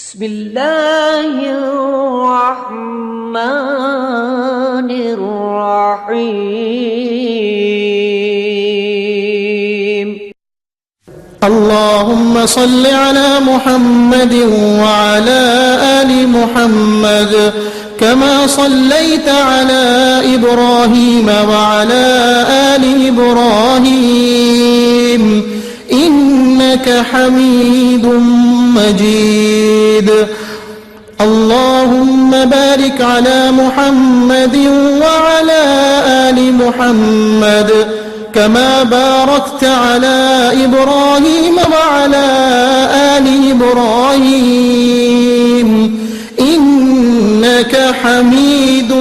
بسم الله الرحمن الرحيم. اللهم صل على محمد وعلى آل محمد كما صليت على إبراهيم وعلى آل إبراهيم إنك حميد مجيد. اللهم بارك على محمد وعلى آل محمد كما باركت على إبراهيم وعلى آل إبراهيم إنك حميد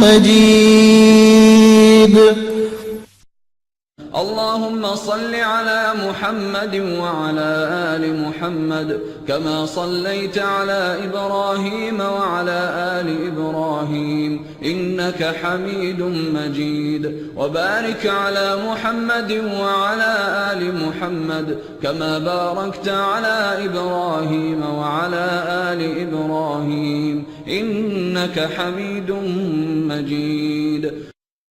مجيد. اللهم صل على محمد وعلى آل محمد كما صليت على إبراهيم وعلى آل إبراهيم إنك حميد مجيد. وبارك على محمد وعلى آل محمد كما باركت على إبراهيم وعلى آل إبراهيم إنك حميد مجيد.